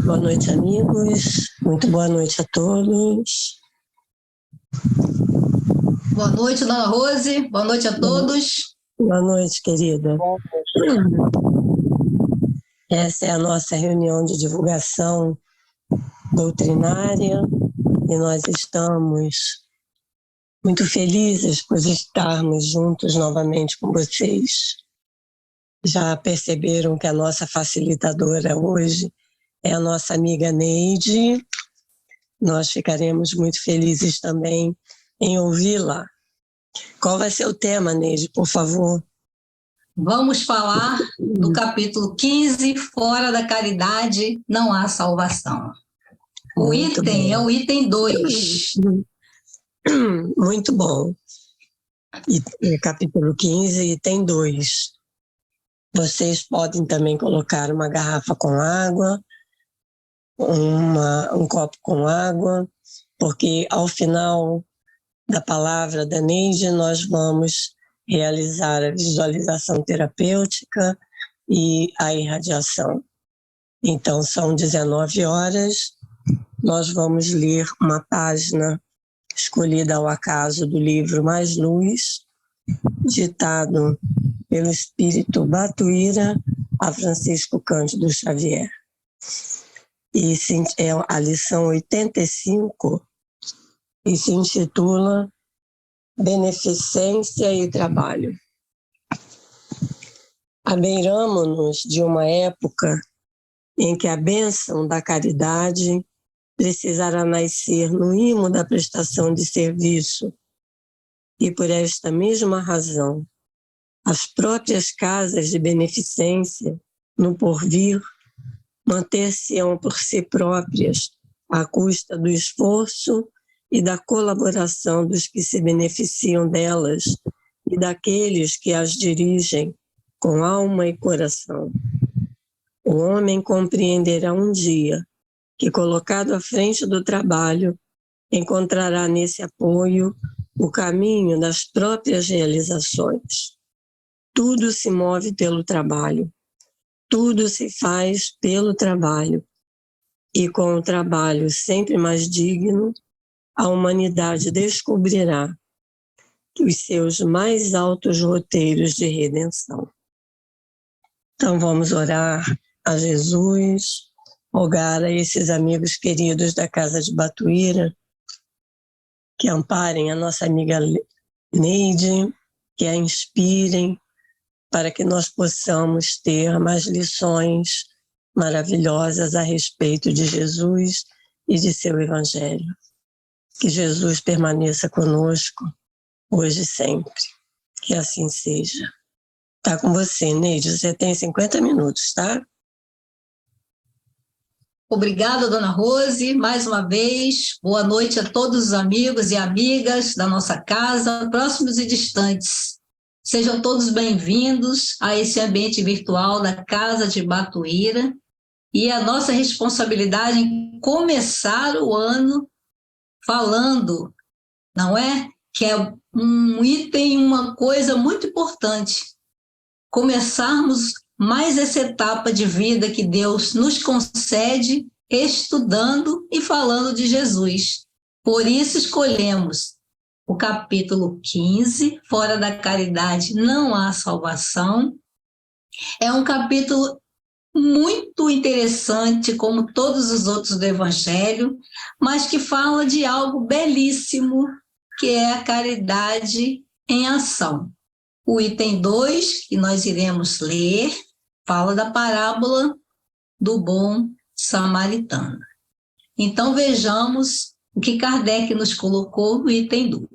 Boa noite, amigos. Muito boa noite a todos. Boa noite, dona Rose. Boa noite a todos. Boa noite, querida. Essa é a nossa reunião de divulgação doutrinária e nós estamos muito felizes por estarmos juntos novamente com vocês. Já perceberam que a nossa facilitadora hoje é a nossa amiga Neide. Nós ficaremos muito felizes também em ouvi-la. Qual vai ser o tema, Neide, por favor? Vamos falar do capítulo 15, Fora da Caridade não há salvação. O Muito item bem. é o item 2. Muito bom. Capítulo 15, item 2. Vocês podem também colocar uma garrafa com água, um copo com água, porque ao final da palavra da Neide nós vamos realizar a visualização terapêutica e a irradiação. Então são 19 horas, nós vamos ler uma página escolhida ao acaso do livro Mais Luz, ditado pelo espírito Batuíra a Francisco Cândido Xavier. E é a lição 85 e se intitula Beneficência e Trabalho. Abeiramo-nos de uma época em que a bênção da caridade precisará nascer no imo da prestação de serviço, e por esta mesma razão, as próprias casas de beneficência, no porvir, manter-se-ão por si próprias, à custa do esforço e da colaboração dos que se beneficiam delas e daqueles que as dirigem com alma e coração. O homem compreenderá um dia que, colocado à frente do trabalho, encontrará nesse apoio o caminho das próprias realizações. Tudo se move pelo trabalho, tudo se faz pelo trabalho, e com o trabalho sempre mais digno, a humanidade descobrirá os seus mais altos roteiros de redenção. Então vamos orar a Jesus, rogar a esses amigos queridos da Casa de Batuíra, que amparem a nossa amiga Neide, que a inspirem, para que nós possamos ter mais lições maravilhosas a respeito de Jesus e de seu Evangelho. Que Jesus permaneça conosco, hoje e sempre. Que assim seja. Está com você, Neide. Você tem 50 minutos, tá? Obrigada, dona Rose, mais uma vez. Boa noite a todos os amigos e amigas da nossa casa, próximos e distantes. Sejam todos bem-vindos a esse ambiente virtual da Casa de Batuíra. E a nossa responsabilidade em começar o ano falando, não é? Que é um item, uma coisa muito importante. Começarmos mais essa etapa de vida que Deus nos concede, estudando e falando de Jesus. Por isso escolhemos o capítulo 15, Fora da Caridade não há salvação. É um capítulo muito interessante, como todos os outros do Evangelho, mas que fala de algo belíssimo, que é a caridade em ação. O item 2, que nós iremos ler, fala da parábola do bom samaritano. Então vejamos o que Kardec nos colocou no item 2.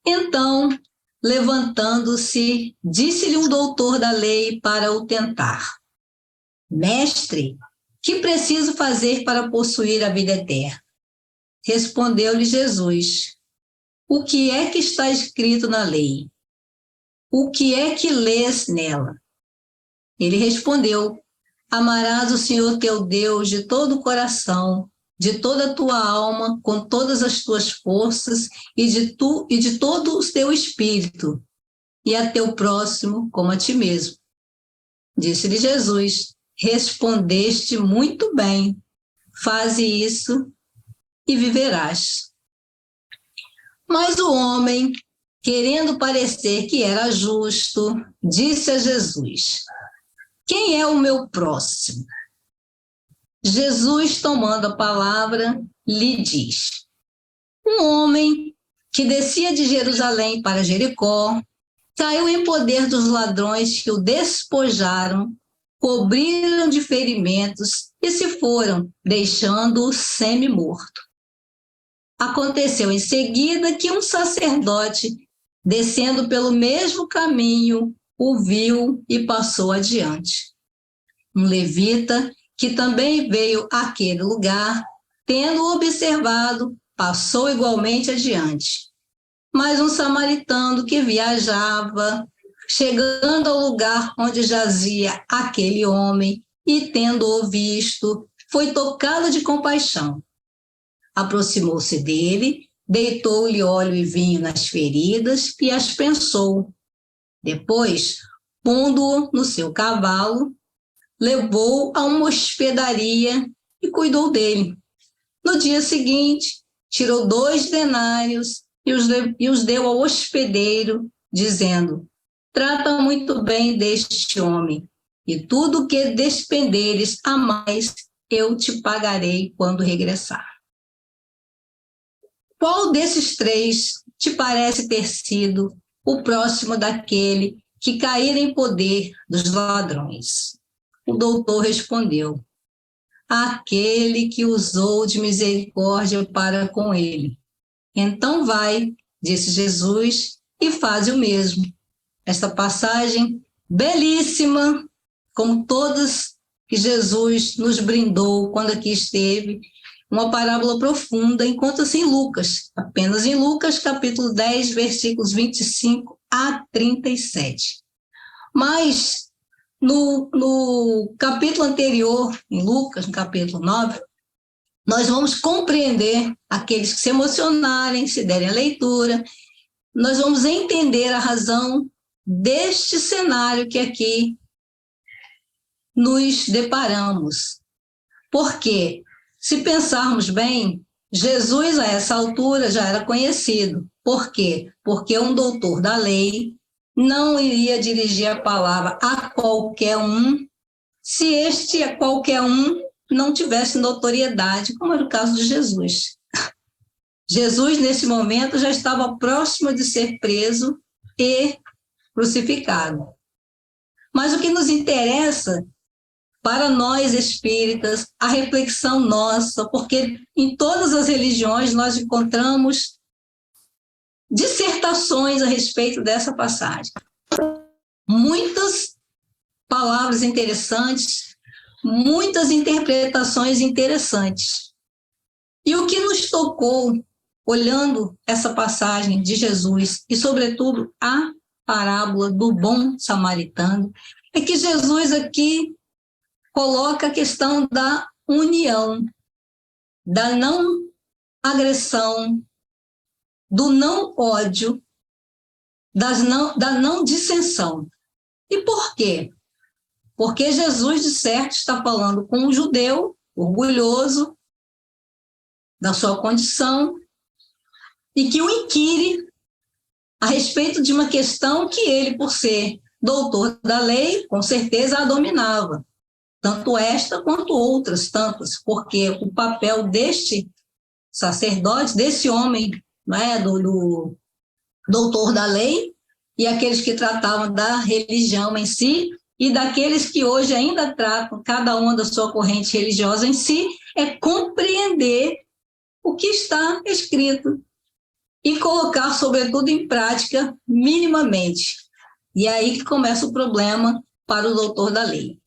Então, levantando-se, disse-lhe um doutor da lei para o tentar: Mestre, que preciso fazer para possuir a vida eterna? Respondeu-lhe Jesus: O que é que está escrito na lei? O que é que lês nela? Ele respondeu: Amarás o Senhor teu Deus de todo o coração, de toda a tua alma, com todas as tuas forças e de todo o teu espírito, e a teu próximo como a ti mesmo. Disse-lhe Jesus: respondeste muito bem. Faze isso e viverás. Mas o homem, querendo parecer que era justo, disse a Jesus: quem é o meu próximo? Jesus, tomando a palavra, lhe diz: um homem que descia de Jerusalém para Jericó caiu em poder dos ladrões que o despojaram, cobriram de ferimentos e se foram, deixando-o semi-morto. Aconteceu em seguida que um sacerdote, descendo pelo mesmo caminho, o viu e passou adiante. Um levita, que também veio àquele lugar, tendo-o observado, passou igualmente adiante. Mas um samaritano que viajava, chegando ao lugar onde jazia aquele homem e tendo-o visto, foi tocado de compaixão. Aproximou-se dele, deitou-lhe óleo e vinho nas feridas e as pensou. Depois, pondo-o no seu cavalo, levou-o a uma hospedaria e cuidou dele. No dia seguinte, tirou 2 denários e os deu ao hospedeiro, dizendo: trata muito bem deste homem, e tudo o que despenderes a mais eu te pagarei quando regressar. Qual desses 3 te parece ter sido o próximo daquele que caíra em poder dos ladrões? O doutor respondeu: aquele que usou de misericórdia para com ele. Então vai, disse Jesus, e faz o mesmo. Esta passagem belíssima, como todas que Jesus nos brindou quando aqui esteve, uma parábola profunda, encontra-se em Lucas, apenas em Lucas, capítulo 10, versículos 25 a 37. Mas no capítulo anterior, em Lucas, no capítulo 9, nós vamos compreender aqueles que se emocionarem, se derem a leitura, nós vamos entender a razão deste cenário que aqui nos deparamos. Porque, se pensarmos bem, Jesus a essa altura já era conhecido. Por quê? Porque um doutor da lei não iria dirigir a palavra a qualquer um, se este a qualquer um não tivesse notoriedade, como era o caso de Jesus. Jesus, nesse momento, já estava próximo de ser preso e crucificado. Mas o que nos interessa, para nós espíritas, a reflexão nossa, porque em todas as religiões nós encontramos dissertações a respeito dessa passagem. Muitas palavras interessantes, muitas interpretações interessantes. E o que nos tocou, olhando essa passagem de Jesus, e sobretudo a parábola do bom samaritano, é que Jesus aqui coloca a questão da união, da não agressão, do não ódio, da não dissensão. E por quê? Porque Jesus, de certo, está falando com um judeu orgulhoso da sua condição e que o inquire a respeito de uma questão que ele, por ser doutor da lei, com certeza a dominava, tanto esta quanto outras tantas, porque o papel deste sacerdote, desse homem, né, do doutor da lei, e aqueles que tratavam da religião em si, e daqueles que hoje ainda tratam cada uma da sua corrente religiosa em si, é compreender o que está escrito e colocar, sobretudo, em prática minimamente. E aí que começa o problema para o doutor da lei.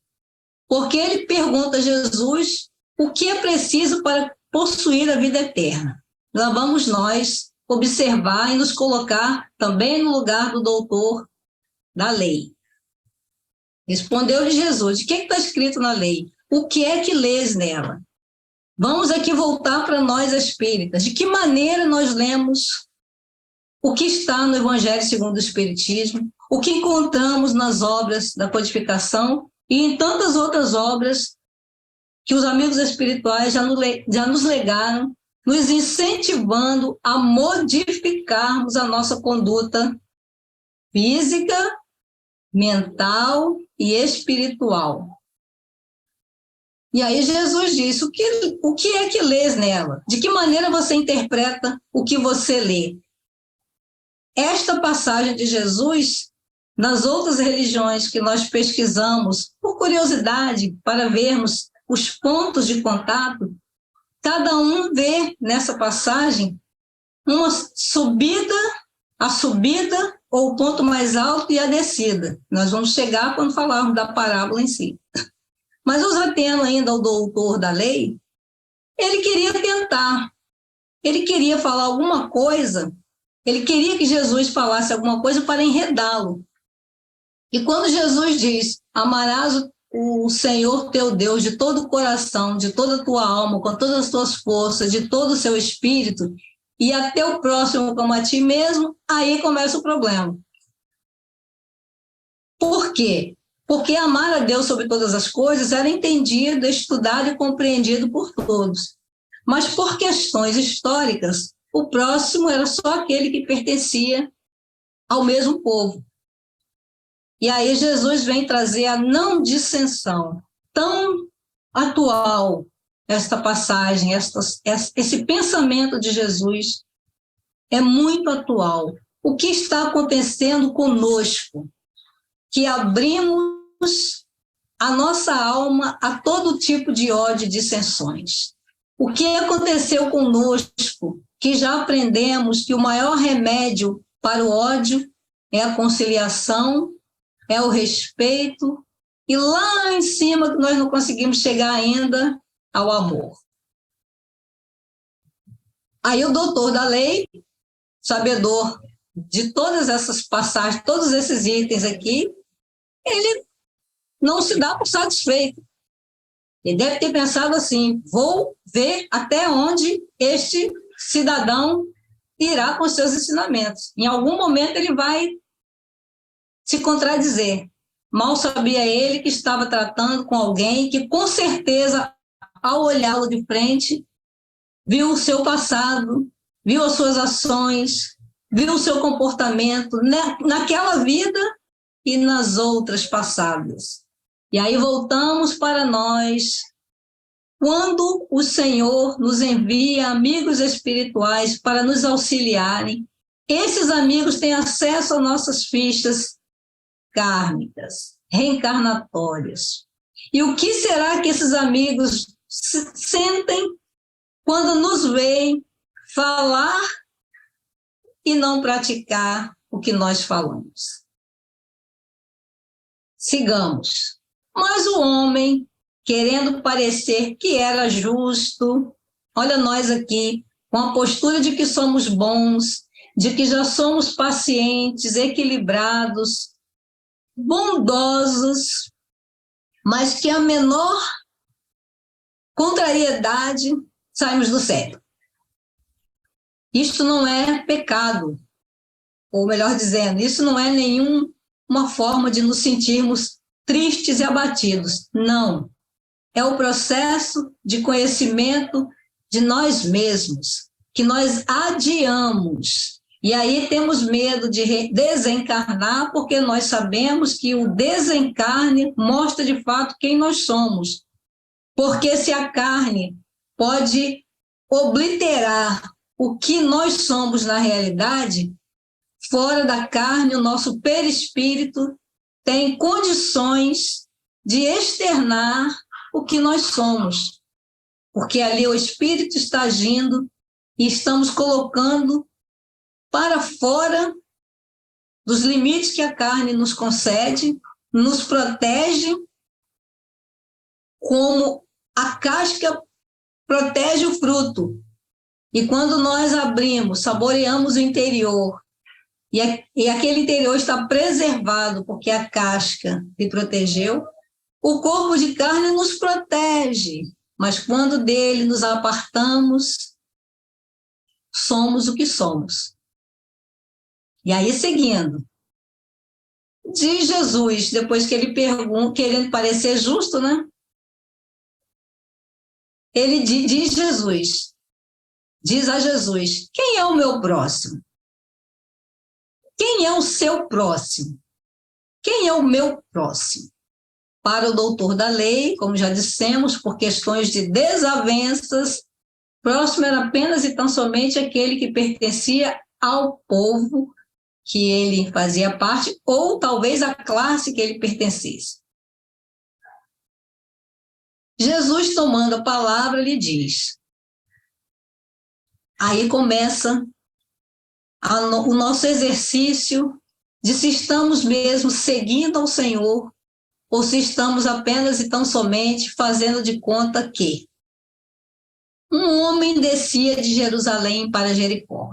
Porque ele pergunta a Jesus o que é preciso para possuir a vida eterna. Lá vamos nós observar e nos colocar também no lugar do doutor da lei. Respondeu-lhe Jesus: o que está escrito na lei? O que é que lês nela? Vamos aqui voltar para nós espíritas. De que maneira nós lemos o que está no Evangelho segundo o Espiritismo? O que encontramos nas obras da codificação e em tantas outras obras que os amigos espirituais já nos legaram, nos incentivando a modificarmos a nossa conduta física, mental e espiritual. E aí Jesus disse, o que é que lês nela? De que maneira você interpreta o que você lê? Esta passagem de Jesus, nas outras religiões que nós pesquisamos, por curiosidade, para vermos os pontos de contato, cada um vê nessa passagem uma subida, a subida ou o ponto mais alto e a descida. Nós vamos chegar quando falarmos da parábola em si. Mas o Zateno, ainda o doutor da lei, ele queria tentar, ele queria falar alguma coisa, ele queria que Jesus falasse alguma coisa para enredá-lo. E quando Jesus diz, amarás o Senhor teu Deus de todo o coração, de toda a tua alma, com todas as tuas forças, de todo o seu espírito, e até o próximo como a ti mesmo, aí começa o problema. Por quê? Porque amar a Deus sobre todas as coisas era entendido, estudado e compreendido por todos. Mas por questões históricas, o próximo era só aquele que pertencia ao mesmo povo. E aí Jesus vem trazer a não dissensão, tão atual, esta passagem, esse pensamento de Jesus é muito atual. O que está acontecendo conosco? Que abrimos a nossa alma a todo tipo de ódio e dissensões. O que aconteceu conosco, que já aprendemos que o maior remédio para o ódio é a conciliação, é o respeito, e lá em cima que nós não conseguimos chegar ainda ao amor. Aí o doutor da lei, sabedor de todas essas passagens, todos esses itens aqui, ele não se dá por satisfeito. Ele deve ter pensado assim, vou ver até onde este cidadão irá com seus ensinamentos. Em algum momento ele vai se contradizer. Mal sabia ele que estava tratando com alguém que, com certeza, ao olhá-lo de frente, viu o seu passado, viu as suas ações, viu o seu comportamento naquela vida e nas outras passadas. E aí voltamos para nós. Quando o Senhor nos envia amigos espirituais para nos auxiliarem, esses amigos têm acesso às nossas fichas kármicas, reencarnatórias. E o que será que esses amigos sentem quando nos veem falar e não praticar o que nós falamos? Sigamos. Mas o homem, querendo parecer que era justo, olha nós aqui, com a postura de que somos bons, de que já somos pacientes, equilibrados, bondosos, mas que a menor contrariedade saímos do sério. Isto não é pecado, ou melhor dizendo, isso não é nenhuma forma de nos sentirmos tristes e abatidos. Não. É o processo de conhecimento de nós mesmos, que nós adiamos. E aí temos medo de desencarnar, porque nós sabemos que o desencarne mostra de fato quem nós somos. Porque se a carne pode obliterar o que nós somos na realidade, fora da carne, o nosso perispírito tem condições de externar o que nós somos. Porque ali o espírito está agindo e estamos colocando para fora dos limites que a carne nos concede, nos protege, como a casca protege o fruto. E quando nós abrimos, saboreamos o interior, e aquele interior está preservado porque a casca lhe protegeu, o corpo de carne nos protege, mas quando dele nos apartamos, somos o que somos. E aí, seguindo, de Jesus, depois que ele pergunta, querendo parecer justo, né? Ele diz a Jesus, quem é o meu próximo? Quem é o seu próximo? Quem é o meu próximo? Para o doutor da lei, como já dissemos, por questões de desavenças, próximo era apenas e tão somente aquele que pertencia ao povo que ele fazia parte, ou talvez a classe que ele pertencesse. Jesus, tomando a palavra, lhe diz. Aí começa o nosso exercício de se estamos mesmo seguindo ao Senhor ou se estamos apenas e tão somente fazendo de conta que um homem descia de Jerusalém para Jericó.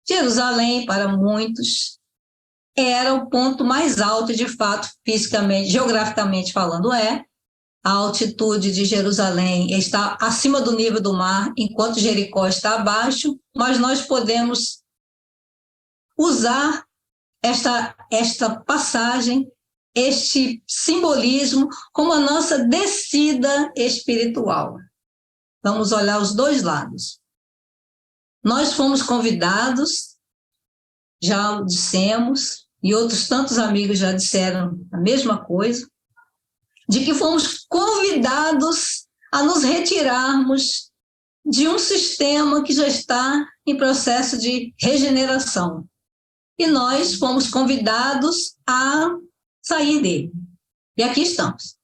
Jerusalém, para muitos, era o ponto mais alto, de fato, fisicamente, geograficamente falando, a altitude de Jerusalém está acima do nível do mar, enquanto Jericó está abaixo, mas nós podemos usar esta passagem, este simbolismo, como a nossa descida espiritual. Vamos olhar os dois lados. Nós fomos convidados, já dissemos, e outros tantos amigos já disseram a mesma coisa, de que fomos convidados a nos retirarmos de um sistema que já está em processo de regeneração. E nós fomos convidados a sair dele. E aqui estamos.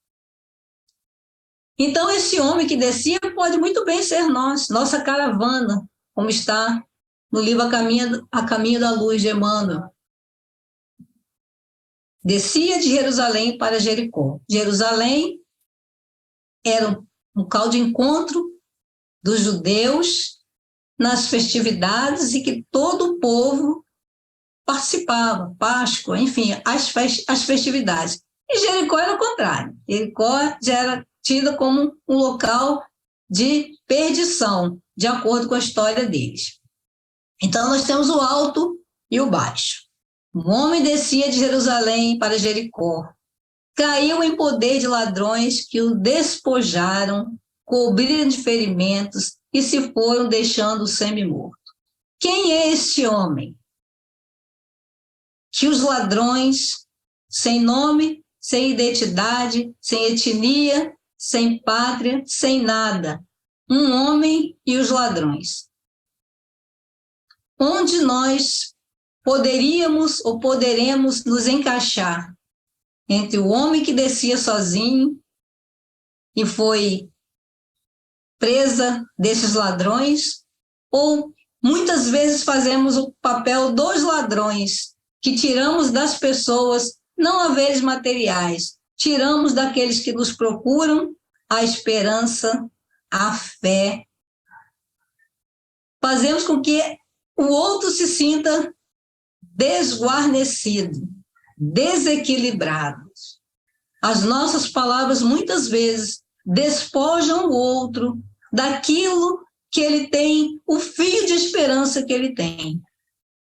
Então, esse homem que descia pode muito bem ser nós, nossa caravana, como está no livro A Caminho da Luz, de Emmanuel. Descia de Jerusalém para Jericó. Jerusalém era um local de encontro dos judeus nas festividades e que todo o povo participava, Páscoa, enfim, as festividades. E Jericó era o contrário. Jericó já era tida como um local de perdição, de acordo com a história deles. Então, nós temos o alto e o baixo. Um homem descia de Jerusalém para Jericó. Caiu em poder de ladrões que o despojaram, cobriram de ferimentos e se foram deixando semi-morto. Quem é este homem? Que os ladrões, sem nome, sem identidade, sem etnia, sem pátria, sem nada. Um homem e os ladrões. Onde nós poderíamos ou poderemos nos encaixar entre o homem que descia sozinho e foi presa desses ladrões, ou muitas vezes fazemos o papel dos ladrões, que tiramos das pessoas não haveres materiais, tiramos daqueles que nos procuram a esperança, a fé. Fazemos com que o outro se sinta desguarnecido, desequilibrado. As nossas palavras muitas vezes despojam o outro daquilo que ele tem, o fio de esperança que ele tem.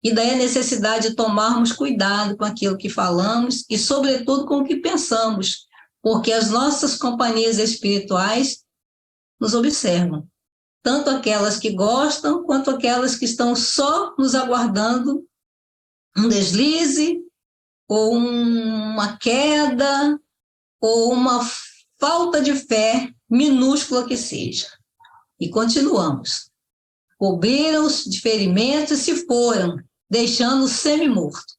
E daí a necessidade de tomarmos cuidado com aquilo que falamos e, sobretudo, com o que pensamos, porque as nossas companhias espirituais nos observam, tanto aquelas que gostam, quanto aquelas que estão só nos aguardando um deslize, ou uma queda, ou uma falta de fé, minúscula que seja. E continuamos. Cobriram-se de ferimentos e se foram, deixando-o semi-morto.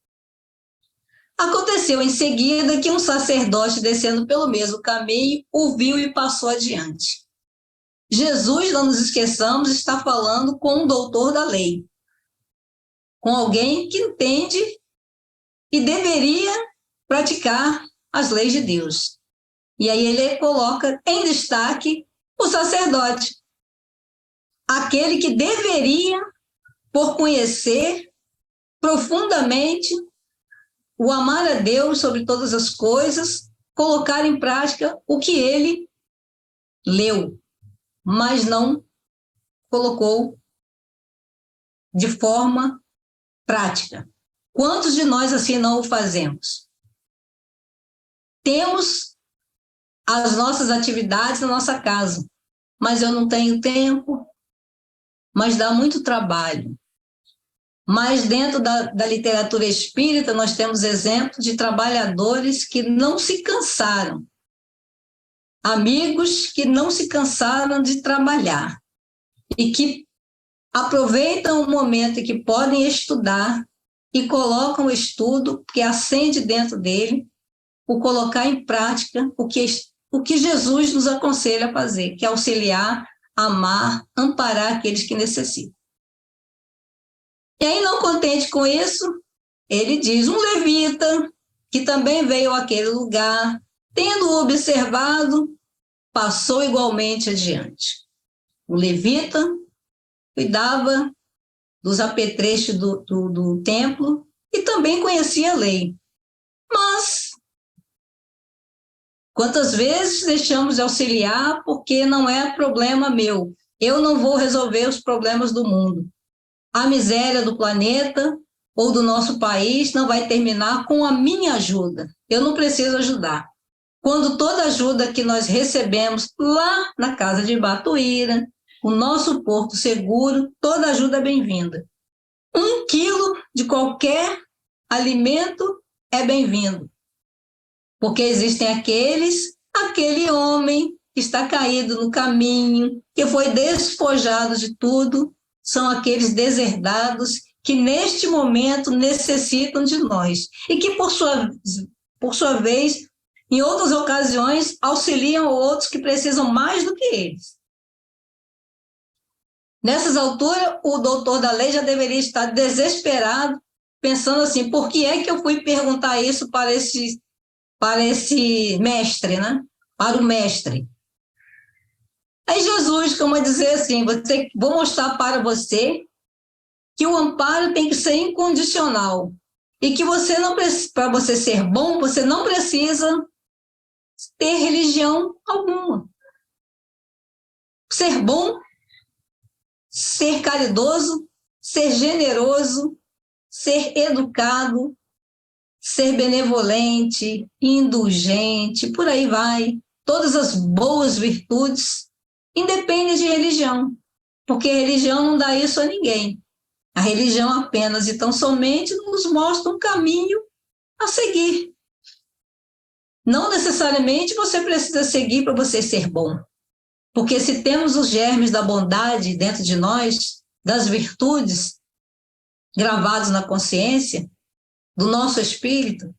Aconteceu em seguida que um sacerdote, descendo pelo mesmo caminho, o viu e passou adiante. Jesus, não nos esqueçamos, está falando com um doutor da lei, com alguém que entende e deveria praticar as leis de Deus. E aí ele coloca em destaque o sacerdote, aquele que deveria, por conhecer profundamente o amar a Deus sobre todas as coisas, colocar em prática o que ele leu, mas não colocou de forma prática. Quantos de nós assim não o fazemos? temos as nossas atividades na nossa casa, mas eu não tenho tempo, mas dá muito trabalho. Mas dentro da literatura espírita, nós temos exemplos de trabalhadores que não se cansaram, amigos que não se cansaram de trabalhar e que aproveitam o momento em que podem estudar e colocam o estudo que acende dentro dele, o colocar em prática o que Jesus nos aconselha a fazer, que é auxiliar, amar, amparar aqueles que necessitam. E aí, não contente com isso, ele diz, um levita, que também veio àquele lugar, tendo observado, passou igualmente adiante. O levita cuidava dos apetrechos do templo e também conhecia a lei. Mas, quantas vezes deixamos de auxiliar porque não é problema meu? Eu não vou resolver os problemas do mundo. A miséria do planeta ou do nosso país não vai terminar com a minha ajuda. Eu não preciso ajudar. Quando toda ajuda que nós recebemos lá na casa de Batuíra, o nosso porto seguro, toda ajuda é bem-vinda. 1 quilo de qualquer alimento é bem-vindo. Porque existem aquele homem que está caído no caminho, que foi despojado de tudo, são aqueles deserdados que neste momento necessitam de nós e que, por sua vez, em outras ocasiões, auxiliam outros que precisam mais do que eles. Nessas alturas, o doutor da lei já deveria estar desesperado, pensando assim, por que é que eu fui perguntar isso para esse mestre, né? Para o mestre. Aí Jesus, como dizer assim, vou mostrar para você que o amparo tem que ser incondicional e que para você ser bom, você não precisa ter religião alguma. Ser bom, ser caridoso, ser generoso, ser educado, ser benevolente, indulgente, por aí vai. Todas as boas virtudes, independem de religião, porque a religião não dá isso a ninguém. A religião apenas e tão somente nos mostra um caminho a seguir. Não necessariamente você precisa seguir para você ser bom, porque se temos os germes da bondade dentro de nós, das virtudes gravados na consciência, do nosso espírito,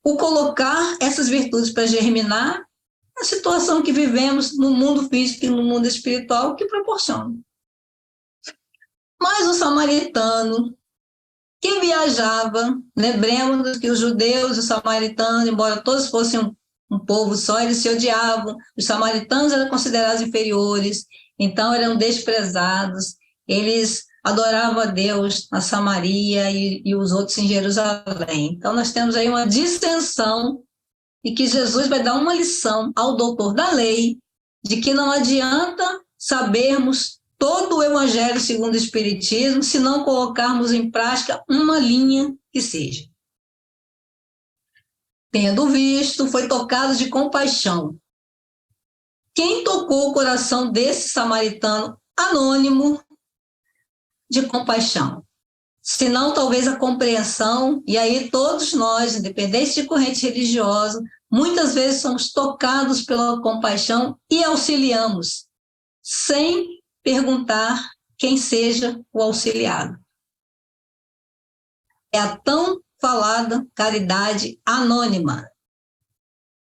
o colocar essas virtudes para germinar, a situação que vivemos no mundo físico e no mundo espiritual que proporciona. Mas o samaritano que viajava, lembremos que os judeus e os samaritanos, embora todos fossem um povo só, eles se odiavam, os samaritanos eram considerados inferiores, então eram desprezados, eles adoravam a Deus na Samaria e os outros em Jerusalém. Então nós temos aí uma dissensão e que Jesus vai dar uma lição ao doutor da lei de que não adianta sabermos todo o Evangelho segundo o Espiritismo se não colocarmos em prática uma linha que seja. Tendo visto, foi tocado de compaixão. Quem tocou o coração desse samaritano anônimo de compaixão? Senão, talvez a compreensão, e aí todos nós, independente de corrente religiosa, muitas vezes somos tocados pela compaixão e auxiliamos, sem perguntar quem seja o auxiliado. É a tão falada caridade anônima,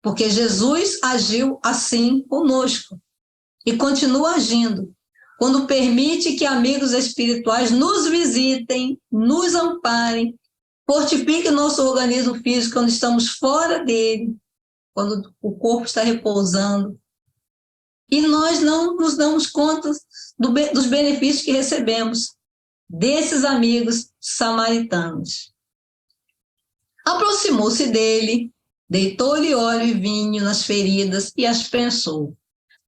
porque Jesus agiu assim conosco e continua agindo, quando permite que amigos espirituais nos visitem, nos amparem, fortifiquem nosso organismo físico quando estamos fora dele, quando o corpo está repousando, e nós não nos damos conta dos benefícios que recebemos desses amigos samaritanos. Aproximou-se dele, deitou-lhe óleo e vinho nas feridas e as prensou.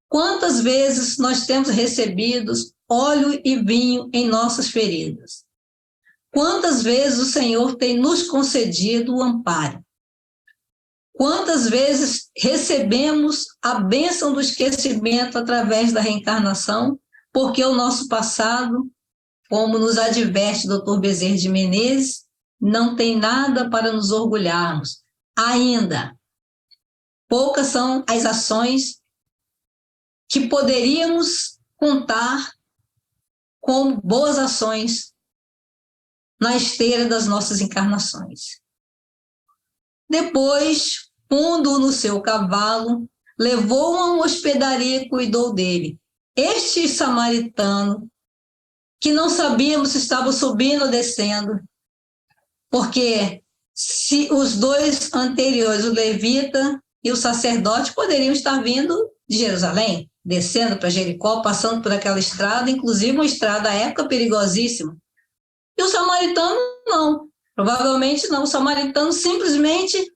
Quantas vezes nós temos recebido óleo e vinho em nossas feridas? Quantas vezes o Senhor tem nos concedido o amparo? Quantas vezes recebemos a bênção do esquecimento através da reencarnação, porque o nosso passado, como nos adverte o Dr. Bezerra de Menezes, não tem nada para nos orgulharmos. Ainda, poucas são as ações que poderíamos contar como boas ações na esteira das nossas encarnações. Depois, pondo no seu cavalo, levou-o a uma hospedaria e cuidou dele. Este samaritano, que não sabíamos se estava subindo ou descendo, porque se os dois anteriores, o levita e o sacerdote, poderiam estar vindo de Jerusalém, descendo para Jericó, passando por aquela estrada, inclusive uma estrada à época perigosíssima. E o samaritano não, provavelmente não, o samaritano simplesmente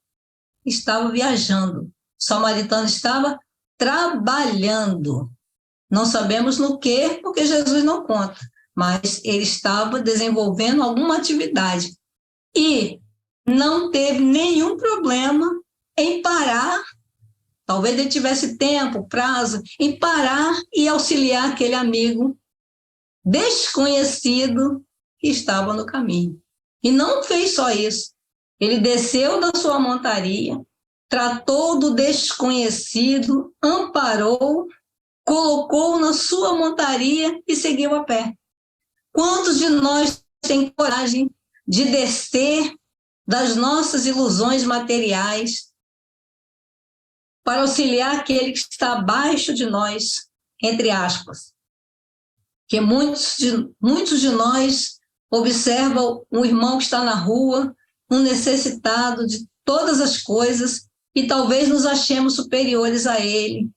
estava viajando, o samaritano estava trabalhando. Não sabemos no que, porque Jesus não conta, mas ele estava desenvolvendo alguma atividade e não teve nenhum problema em parar, talvez ele tivesse tempo, prazo, em parar e auxiliar aquele amigo desconhecido que estava no caminho. E não fez só isso. Ele desceu da sua montaria, tratou do desconhecido, amparou, colocou na sua montaria e seguiu a pé. Quantos de nós têm coragem de descer das nossas ilusões materiais para auxiliar aquele que está abaixo de nós, entre aspas? Que muitos de nós observam um irmão que está na rua, um necessitado de todas as coisas, e talvez nos achemos superiores a ele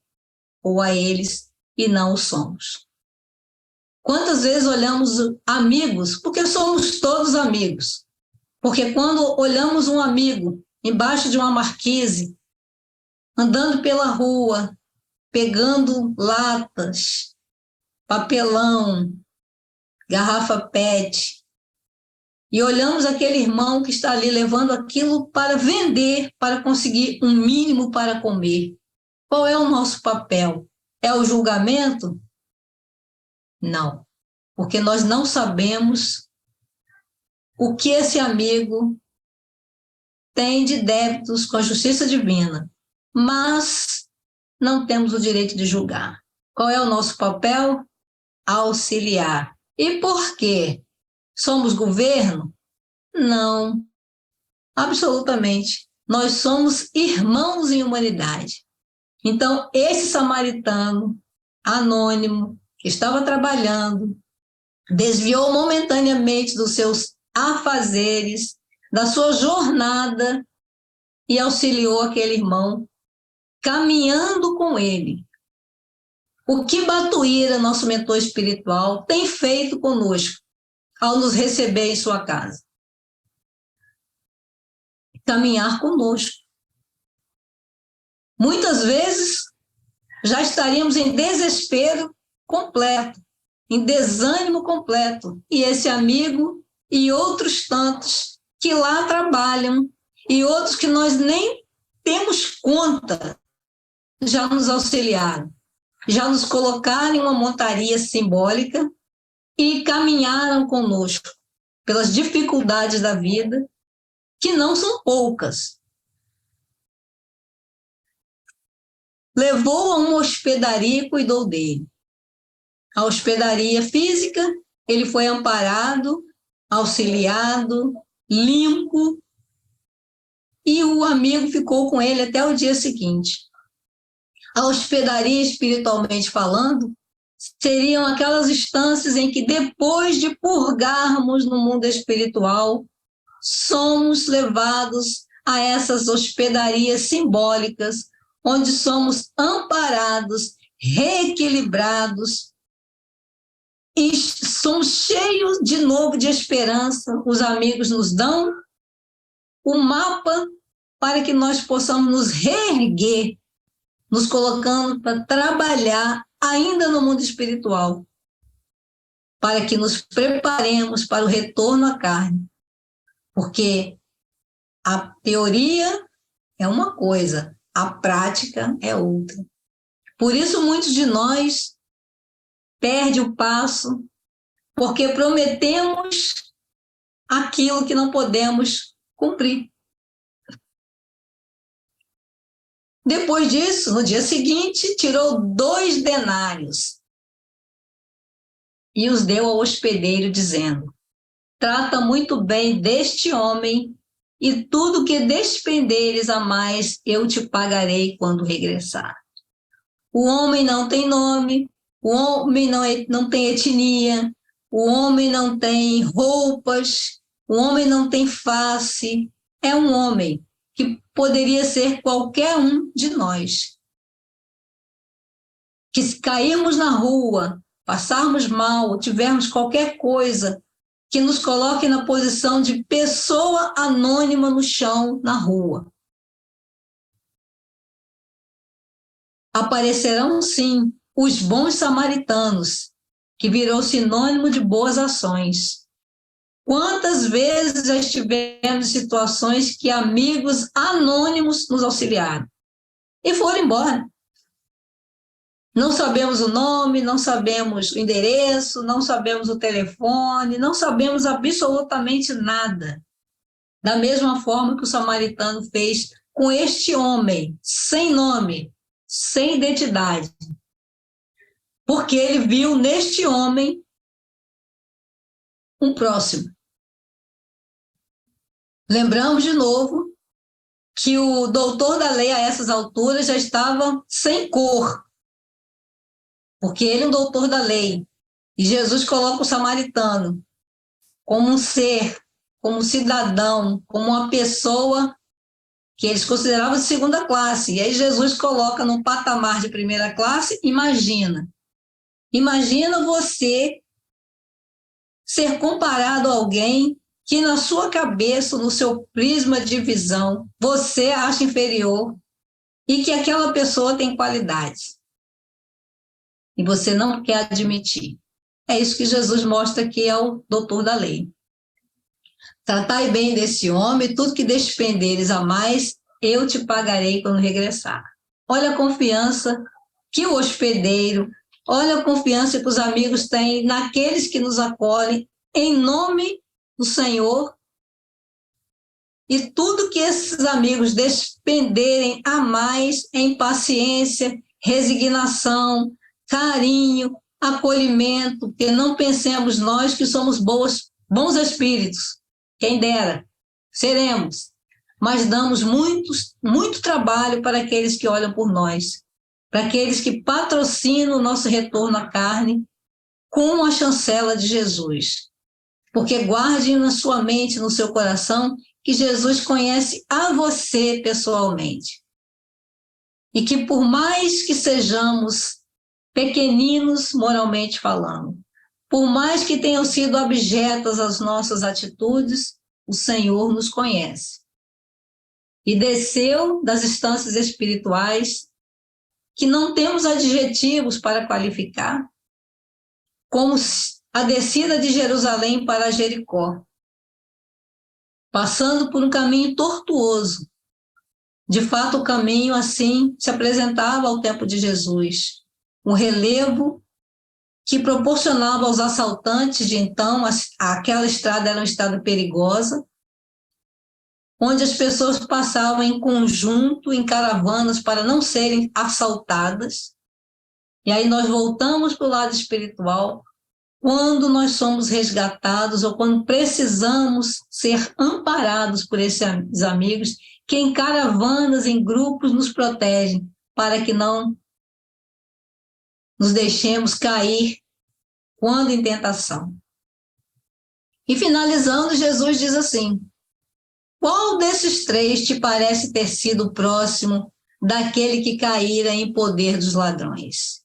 ou a eles, e não o somos. Quantas vezes olhamos amigos, porque somos todos amigos, porque quando olhamos um amigo embaixo de uma marquise, andando pela rua, pegando latas, papelão, garrafa PET, e olhamos aquele irmão que está ali levando aquilo para vender, para conseguir um mínimo para comer. Qual é o nosso papel? É o julgamento? Não, porque nós não sabemos o que esse amigo tem de débitos com a justiça divina, mas não temos o direito de julgar. Qual é o nosso papel? Auxiliar. E por quê? Somos governo? Não, absolutamente. Nós somos irmãos em humanidade. Então, esse samaritano anônimo que estava trabalhando, desviou momentaneamente dos seus afazeres, da sua jornada e auxiliou aquele irmão, caminhando com ele. O que Batuíra, nosso mentor espiritual, tem feito conosco ao nos receber em sua casa? Caminhar conosco. Muitas vezes já estaríamos em desespero completo, em desânimo completo, e esse amigo e outros tantos que lá trabalham e outros que nós nem temos conta já nos auxiliaram, já nos colocaram em uma montaria simbólica e caminharam conosco pelas dificuldades da vida, que não são poucas. Levou a uma hospedaria e cuidou dele. A hospedaria física, ele foi amparado, auxiliado, limpo, e o amigo ficou com ele até o dia seguinte. A hospedaria, espiritualmente falando, seriam aquelas instâncias em que, depois de purgarmos no mundo espiritual, somos levados a essas hospedarias simbólicas, onde somos amparados, reequilibrados, e somos cheios de novo de esperança. Os amigos nos dão o mapa para que nós possamos nos reerguer, nos colocando para trabalhar ainda no mundo espiritual, para que nos preparemos para o retorno à carne. Porque a teoria é uma coisa, a prática é outra. Por isso, muitos de nós perdem o passo, porque prometemos aquilo que não podemos cumprir. Depois disso, no dia seguinte, tirou 2 denários e os deu ao hospedeiro, dizendo: trata muito bem deste homem, e tudo que despenderes a mais eu te pagarei quando regressar. O homem não tem nome, o homem não tem etnia, o homem não tem roupas, o homem não tem face, é um homem que poderia ser qualquer um de nós. Que se cairmos na rua, passarmos mal, tivermos qualquer coisa que nos coloque na posição de pessoa anônima no chão, na rua. Aparecerão, sim, os bons samaritanos, que virou sinônimo de boas ações. Quantas vezes já estivemos em situações que amigos anônimos nos auxiliaram e foram embora. Não sabemos o nome, não sabemos o endereço, não sabemos o telefone, não sabemos absolutamente nada. Da mesma forma que o samaritano fez com este homem, sem nome, sem identidade. Porque ele viu neste homem um próximo. Lembramos de novo que o doutor da lei a essas alturas já estava sem cor, porque ele é um doutor da lei. E Jesus coloca o samaritano como um ser, como um cidadão, como uma pessoa que eles consideravam de segunda classe. E aí Jesus coloca num patamar de primeira classe. Imagina você ser comparado a alguém que na sua cabeça, no seu prisma de visão, você acha inferior e que aquela pessoa tem qualidade. E você não quer admitir. É isso que Jesus mostra que é o doutor da lei. Tratai bem desse homem, tudo que despenderes a mais, eu te pagarei quando regressar. Olha a confiança que o hospedeiro, olha a confiança que os amigos têm naqueles que nos acolhem, em nome do Senhor. E tudo que esses amigos despenderem a mais em paciência, resignação, carinho, acolhimento, porque não pensemos nós que somos bons espíritos, quem dera, seremos, mas damos muito trabalho para aqueles que olham por nós, para aqueles que patrocinam o nosso retorno à carne com a chancela de Jesus. Porque guarde na sua mente, no seu coração, que Jesus conhece a você pessoalmente. E que por mais que sejamos pequeninos moralmente falando, por mais que tenham sido abjetas as nossas atitudes, o Senhor nos conhece. E desceu das instâncias espirituais que não temos adjetivos para qualificar, como a descida de Jerusalém para Jericó, passando por um caminho tortuoso. De fato, o caminho assim se apresentava ao tempo de Jesus. Um relevo que proporcionava aos assaltantes de então, aquela estrada era uma estrada perigosa, onde as pessoas passavam em conjunto, em caravanas, para não serem assaltadas. E aí nós voltamos para o lado espiritual, quando nós somos resgatados ou quando precisamos ser amparados por esses amigos que em caravanas, em grupos, nos protegem para que não nos deixemos cair quando em tentação. E finalizando, Jesus diz assim: qual desses 3 te parece ter sido o próximo daquele que caíra em poder dos ladrões?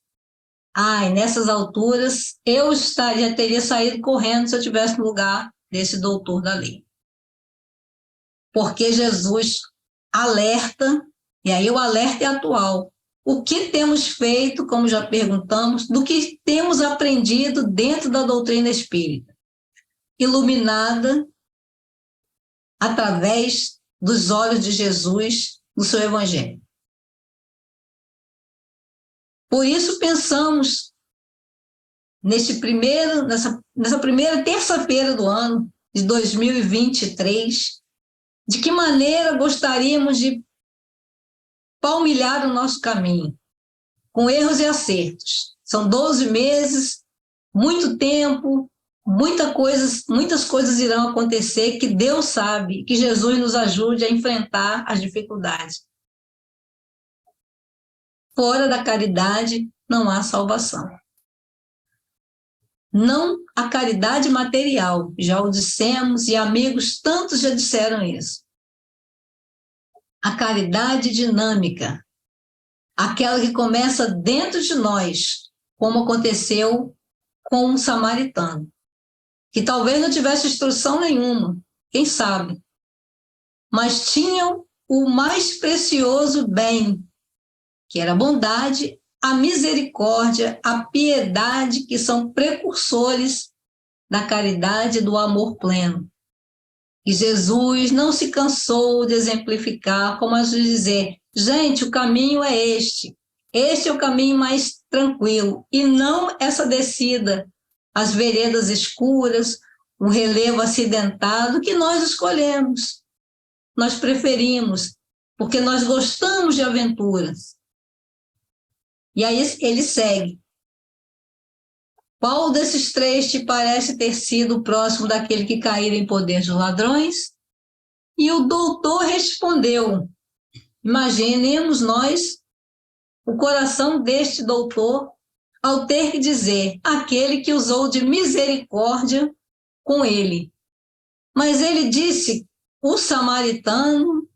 Ai, nessas alturas, eu já teria saído correndo se eu estivesse no lugar desse doutor da lei. Porque Jesus alerta, e aí o alerta é atual. O que temos feito, como já perguntamos, do que temos aprendido dentro da doutrina espírita, iluminada através dos olhos de Jesus, no seu Evangelho. Por isso, pensamos nessa primeira terça-feira do ano de 2023, de que maneira gostaríamos de palmilhar o nosso caminho, com erros e acertos. São 12 meses, muito tempo, muitas coisas irão acontecer que Deus sabe, que Jesus nos ajude a enfrentar as dificuldades. Fora da caridade não há salvação. Não a caridade material, já o dissemos e amigos tantos já disseram isso. A caridade dinâmica, aquela que começa dentro de nós, como aconteceu com um samaritano, que talvez não tivesse instrução nenhuma, quem sabe, mas tinham o mais precioso bem, que era a bondade, a misericórdia, a piedade, que são precursores da caridade e do amor pleno. E Jesus não se cansou de exemplificar, como a dizer, gente, o caminho é este é o caminho mais tranquilo, e não essa descida, as veredas escuras, o relevo acidentado que nós escolhemos, nós preferimos, porque nós gostamos de aventuras. E aí ele segue. Qual desses três te parece ter sido o próximo daquele que caíra em poder dos ladrões? E o doutor respondeu, imaginemos nós o coração deste doutor ao ter que dizer, aquele que usou de misericórdia com ele. Mas ele disse, o samaritano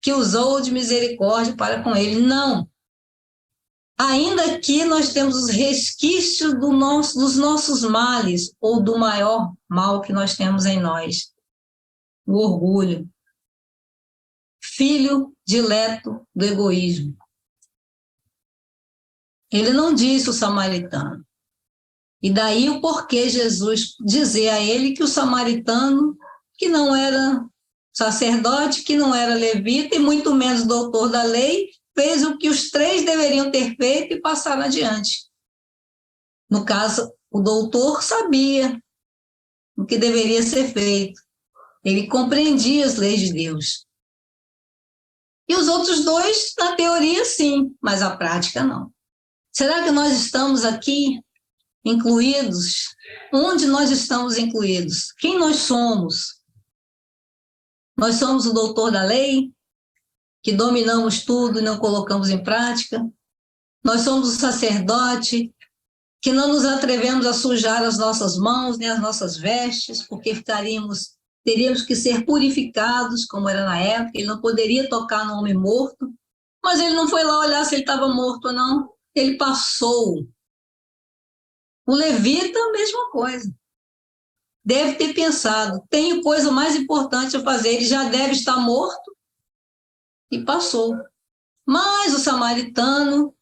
que usou de misericórdia para com ele. Não. Ainda aqui nós temos os resquícios dos nossos males, ou do maior mal que nós temos em nós, o orgulho, filho dileto do egoísmo. Ele não disse o samaritano. E daí o porquê Jesus dizer a ele que o samaritano, que não era sacerdote, que não era levita e muito menos doutor da lei, fez o que os três deveriam ter feito e passaram adiante. No caso, o doutor sabia o que deveria ser feito. Ele compreendia as leis de Deus. E os outros dois, na teoria, sim, mas a prática, não. Será que nós estamos aqui incluídos? Onde nós estamos incluídos? Quem nós somos? Nós somos o doutor da lei, que dominamos tudo e não colocamos em prática. Nós somos o sacerdote, que não nos atrevemos a sujar as nossas mãos nem as nossas vestes, porque teríamos que ser purificados, como era na época. Ele não poderia tocar no homem morto, mas ele não foi lá olhar se ele estava morto ou não. Ele passou. O levita, a mesma coisa. Deve ter pensado, tenho coisa mais importante a fazer, ele já deve estar morto, e passou. Mas o samaritano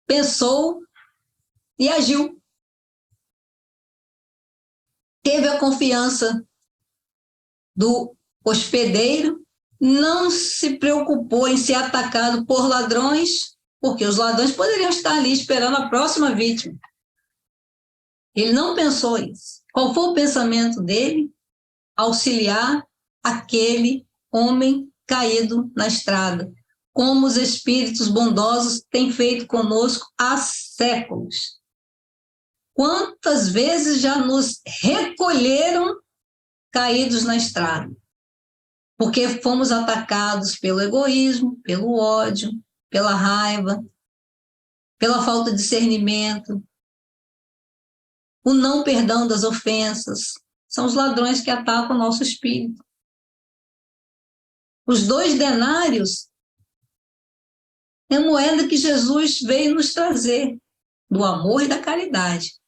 pensou e agiu. Teve a confiança do hospedeiro, não se preocupou em ser atacado por ladrões, porque os ladrões poderiam estar ali esperando a próxima vítima. Ele não pensou isso. Qual foi o pensamento dele? Auxiliar aquele homem caído na estrada, como os espíritos bondosos têm feito conosco há séculos. Quantas vezes já nos recolheram caídos na estrada? Porque fomos atacados pelo egoísmo, pelo ódio, pela raiva, pela falta de discernimento, o não perdão das ofensas. São os ladrões que atacam o nosso espírito. Os 2 denários é a moeda que Jesus veio nos trazer, do amor e da caridade.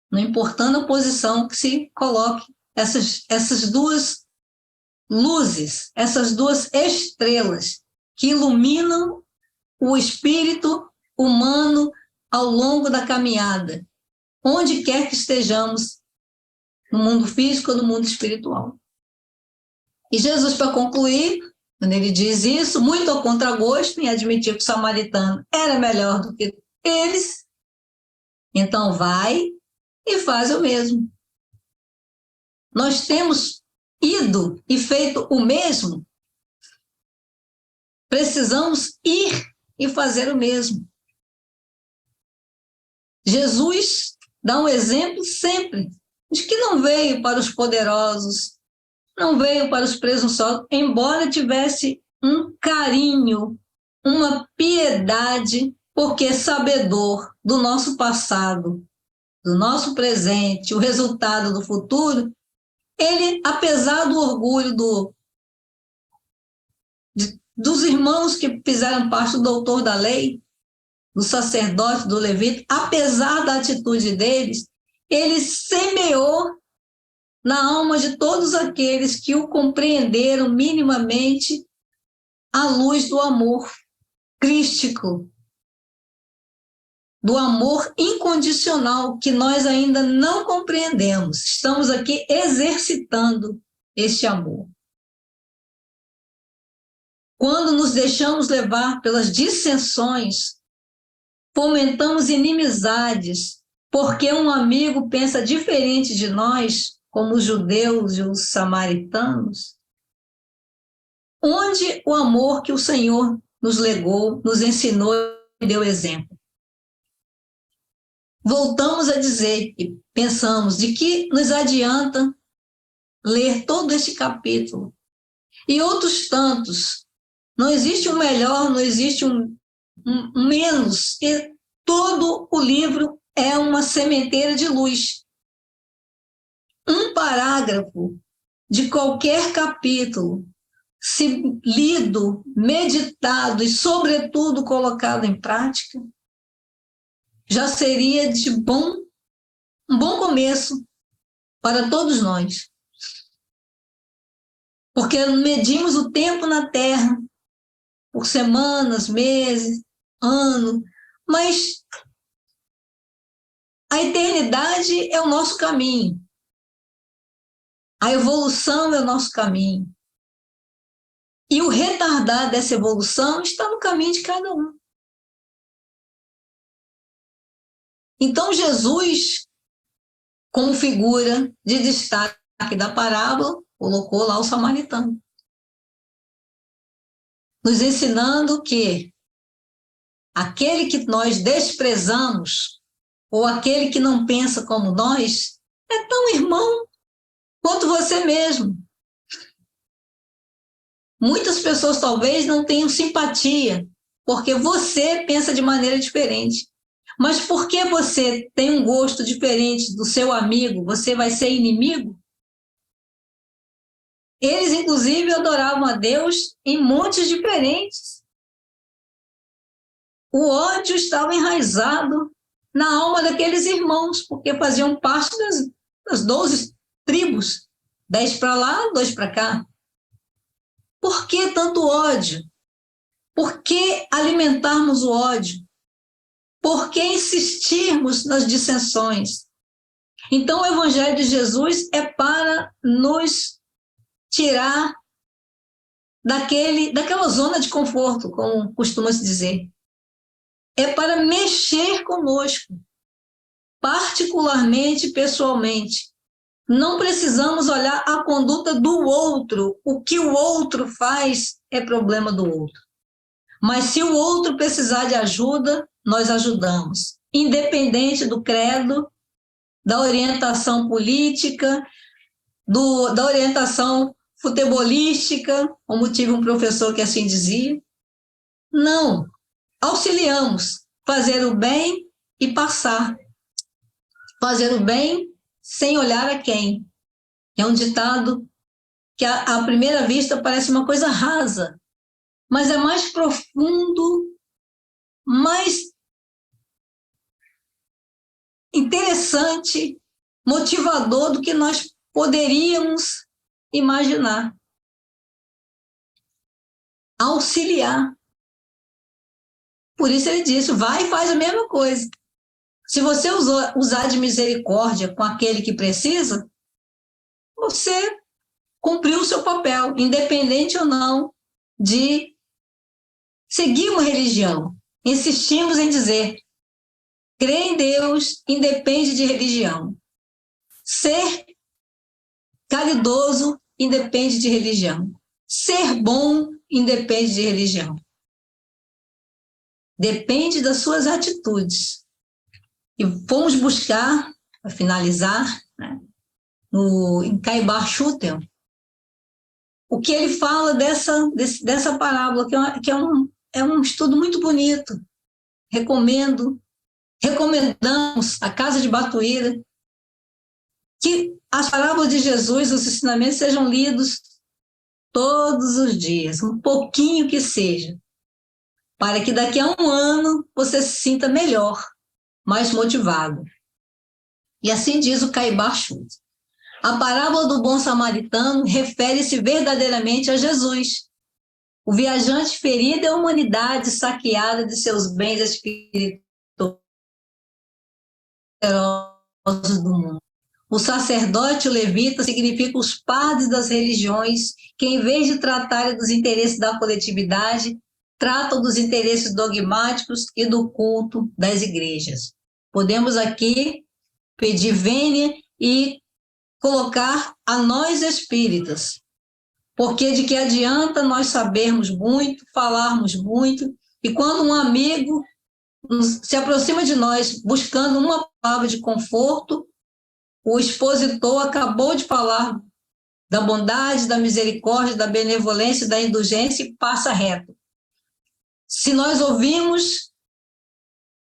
Não importando a posição que se coloque, essas duas luzes, essas duas estrelas que iluminam o espírito humano ao longo da caminhada, onde quer que estejamos, no mundo físico ou no mundo espiritual. E Jesus, para concluir, Quando ele diz isso, muito ao contragosto, em admitir que o samaritano era melhor do que eles, então vai e faz o mesmo. Nós temos ido e feito o mesmo, precisamos ir e fazer o mesmo. Jesus dá um exemplo sempre de que não veio para os poderosos, não veio para os presunçosos, embora tivesse um carinho, uma piedade, porque é sabedor do nosso passado, do nosso presente, o resultado do futuro. Ele, apesar do orgulho dos irmãos que fizeram parte do doutor da lei, do sacerdote, do levita, apesar da atitude deles, ele semeou na alma de todos aqueles que o compreenderam minimamente à luz do amor crístico, do amor incondicional que nós ainda não compreendemos. Estamos aqui exercitando este amor. Quando nos deixamos levar pelas dissensões, fomentamos inimizades, porque um amigo pensa diferente de nós, como os judeus e os samaritanos. Onde o amor que o Senhor nos legou, nos ensinou e deu exemplo? Voltamos a dizer e pensamos de que nos adianta ler todo este capítulo e outros tantos. Não existe um melhor, não existe um menos, e todo o livro é uma sementeira de luz. Um parágrafo de qualquer capítulo, se lido, meditado e, sobretudo, colocado em prática, já seria de um bom começo para todos nós. Porque medimos o tempo na Terra por semanas, meses, ano, mas a eternidade é o nosso caminho. A evolução é o nosso caminho. E o retardar dessa evolução está no caminho de cada um. Então, Jesus, como figura de destaque da parábola, colocou lá o samaritano, nos ensinando que aquele que nós desprezamos, ou aquele que não pensa como nós, é tão irmão quanto você mesmo. Muitas pessoas talvez não tenham simpatia, porque você pensa de maneira diferente. Mas porque você tem um gosto diferente do seu amigo, você vai ser inimigo? Eles, inclusive, adoravam a Deus em montes diferentes. O ódio estava enraizado na alma daqueles irmãos, porque faziam parte das 12 tribos, 10 para lá, 2 para cá. Por que tanto ódio? Por que alimentarmos o ódio? Por que insistirmos nas dissensões? Então, o Evangelho de Jesus é para nos tirar daquela zona de conforto, como costuma-se dizer. É para mexer conosco, particularmente, pessoalmente. Não precisamos olhar a conduta do outro. O que o outro faz é problema do outro. Mas se o outro precisar de ajuda, nós ajudamos. Independente do credo, da orientação política, da orientação futebolística, como tive um professor que assim dizia. Não. Auxiliamos. Fazer o bem e passar. Fazer o bem sem olhar a quem. É um ditado que, à primeira vista, parece uma coisa rasa, mas é mais profundo, mais interessante, motivador do que nós poderíamos imaginar. Auxiliar. Por isso ele disse, vai e faz a mesma coisa. Se você usar de misericórdia com aquele que precisa, você cumpriu o seu papel, independente ou não de seguir uma religião. Insistimos em dizer: crer em Deus independe de religião. Ser caridoso independe de religião. Ser bom independe de religião. Depende das suas atitudes. E vamos buscar, para finalizar, né, em Caibar Schutel, o que ele fala dessa parábola, que é um estudo muito bonito. Recomendamos a Casa de Batuíra que as parábolas de Jesus, os ensinamentos, sejam lidos todos os dias, um pouquinho que seja, para que daqui a um ano você se sinta melhor, mais motivado. E assim diz o Caibar Schutel. A parábola do bom samaritano refere-se verdadeiramente a Jesus, o viajante ferido é a humanidade saqueada de seus bens espirituais do mundo. O sacerdote e o levita significam os padres das religiões que, em vez de tratarem dos interesses da coletividade, tratam dos interesses dogmáticos e do culto das igrejas. Podemos aqui pedir vênia e colocar a nós espíritas, porque de que adianta nós sabermos muito, falarmos muito, e quando um amigo se aproxima de nós buscando uma palavra de conforto, o expositor acabou de falar da bondade, da misericórdia, da benevolência, da indulgência e passa reto. Se nós ouvimos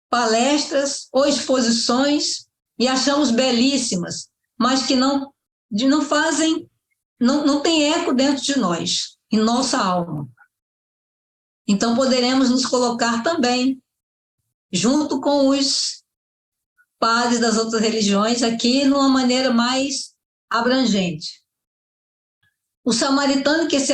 palestras ou exposições e achamos belíssimas, mas que não fazem, não tem eco dentro de nós, em nossa alma. Então poderemos nos colocar também, junto com os padres das outras religiões, aqui numa maneira mais abrangente. O samaritano que se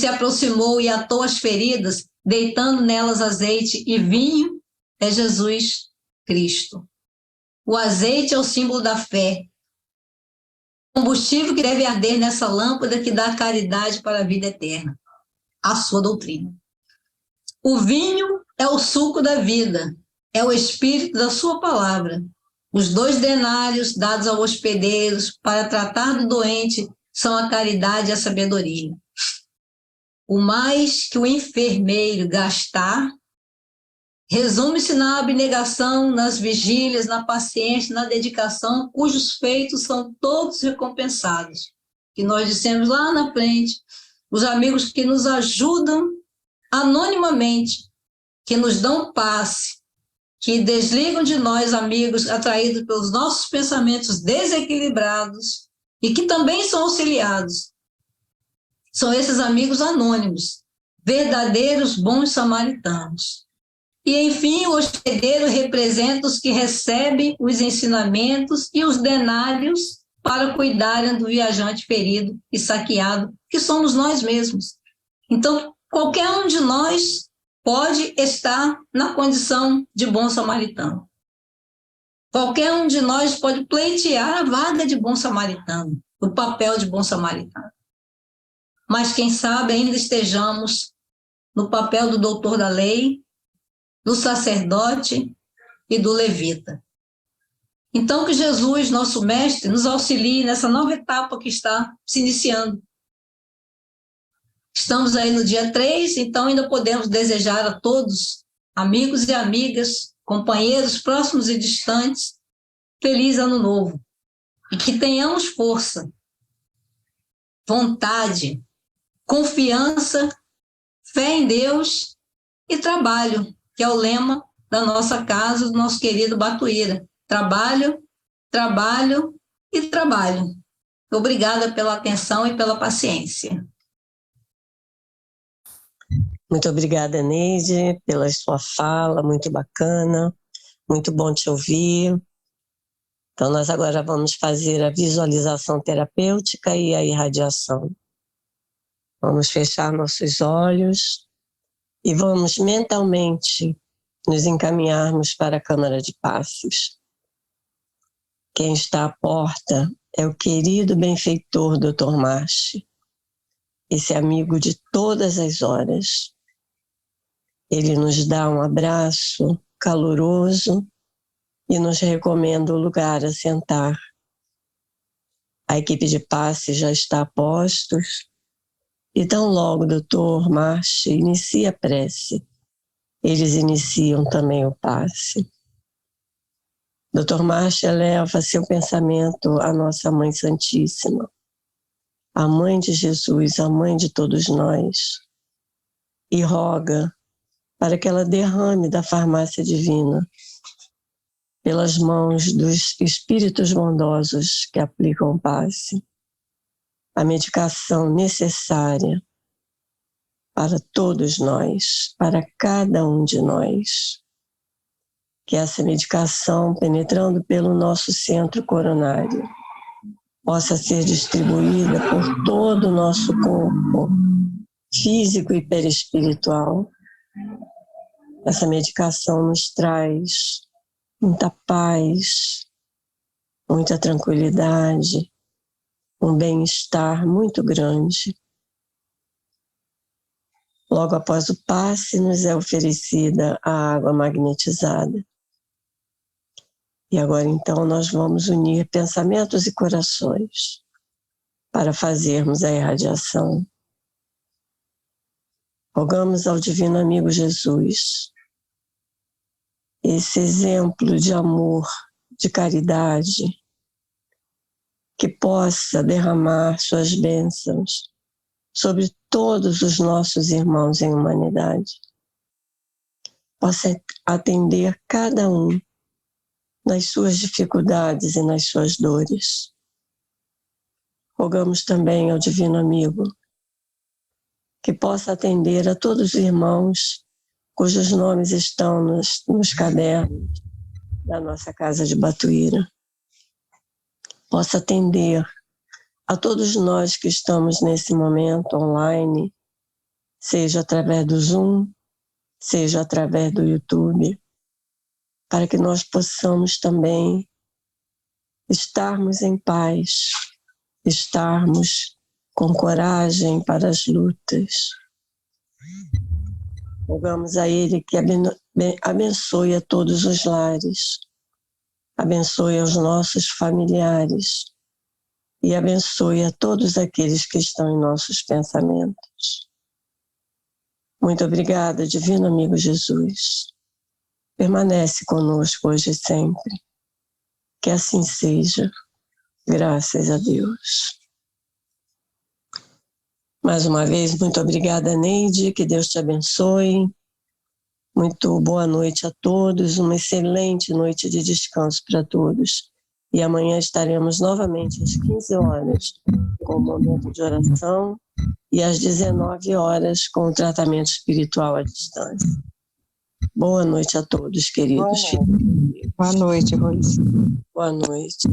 aproximou e atou as feridas, deitando nelas azeite e vinho, é Jesus Cristo. O azeite é o símbolo da fé, combustível que deve arder nessa lâmpada que dá caridade para a vida eterna, a sua doutrina. O vinho é o suco da vida, é o espírito da sua palavra. Os 2 denários dados aos hospedeiros para tratar do doente são a caridade e a sabedoria. O mais que o enfermeiro gastar resume-se na abnegação, nas vigílias, na paciência, na dedicação, cujos feitos são todos recompensados. Que nós dissemos lá na frente, os amigos que nos ajudam anonimamente, que nos dão passe, que desligam de nós, amigos, atraídos pelos nossos pensamentos desequilibrados e que também são auxiliados. São esses amigos anônimos, verdadeiros bons samaritanos. E, enfim, o hospedeiro representa os que recebem os ensinamentos e os denários para cuidarem do viajante ferido e saqueado, que somos nós mesmos. Então, qualquer um de nós pode estar na condição de bom samaritano. Qualquer um de nós pode pleitear a vaga de bom samaritano, o papel de bom samaritano. Mas, quem sabe, ainda estejamos no papel do doutor da lei, do sacerdote e do levita. Então, que Jesus, nosso mestre, nos auxilie nessa nova etapa que está se iniciando. Estamos aí no dia 3, então ainda podemos desejar a todos, amigos e amigas, companheiros próximos e distantes, feliz ano novo. E que tenhamos força, vontade, confiança, fé em Deus e trabalho, que é o lema da nossa casa, do nosso querido Batuíra. Trabalho, trabalho e trabalho. Obrigada pela atenção e pela paciência. Muito obrigada, Neide, pela sua fala, muito bacana, muito bom te ouvir. Então, nós agora vamos fazer a visualização terapêutica e a irradiação. Vamos fechar nossos olhos e vamos mentalmente nos encaminharmos para a Câmara de Passos. Quem está à porta é o querido benfeitor Dr. Marchi. esse amigo de todas as horas. Ele nos dá um abraço caloroso e nos recomenda o lugar a sentar. A equipe de passe já está a postos e tão logo o doutor March inicia a prece, eles iniciam também o passe. Dr. March eleva seu pensamento à nossa Mãe Santíssima, a Mãe de Jesus, a Mãe de todos nós, e roga para que ela derrame da farmácia divina, pelas mãos dos espíritos bondosos que aplicam o passe, a medicação necessária para todos nós, para cada um de nós. Que essa medicação, penetrando pelo nosso centro coronário, possa ser distribuída por todo o nosso corpo, físico e perispiritual. Essa medicação nos traz muita paz, muita tranquilidade, um bem-estar muito grande. Logo após o passe, nos é oferecida a água magnetizada. E agora, então, nós vamos unir pensamentos e corações para fazermos a irradiação. Rogamos ao Divino Amigo Jesus esse exemplo de amor, de caridade, que possa derramar suas bênçãos sobre todos os nossos irmãos em humanidade. Possa atender cada um nas suas dificuldades e nas suas dores. Rogamos também ao Divino Amigo que possa atender a todos os irmãos cujos nomes estão nos cadernos da nossa casa de Batuíra. Possa atender a todos nós que estamos nesse momento online, seja através do Zoom, seja através do YouTube, para que nós possamos também estarmos em paz, estarmos com coragem para as lutas. Rogamos a Ele que abençoe a todos os lares, abençoe aos nossos familiares e abençoe a todos aqueles que estão em nossos pensamentos. Muito obrigada, Divino Amigo Jesus. Permanece conosco hoje e sempre. Que assim seja. Graças a Deus. Mais uma vez, muito obrigada, Neide. Que Deus te abençoe. Muito boa noite a todos. Uma excelente noite de descanso para todos. E amanhã estaremos novamente às 15 horas com o momento de oração e às 19 horas com o tratamento espiritual à distância. Boa noite a todos, queridos. Boa noite, Rose. Boa noite.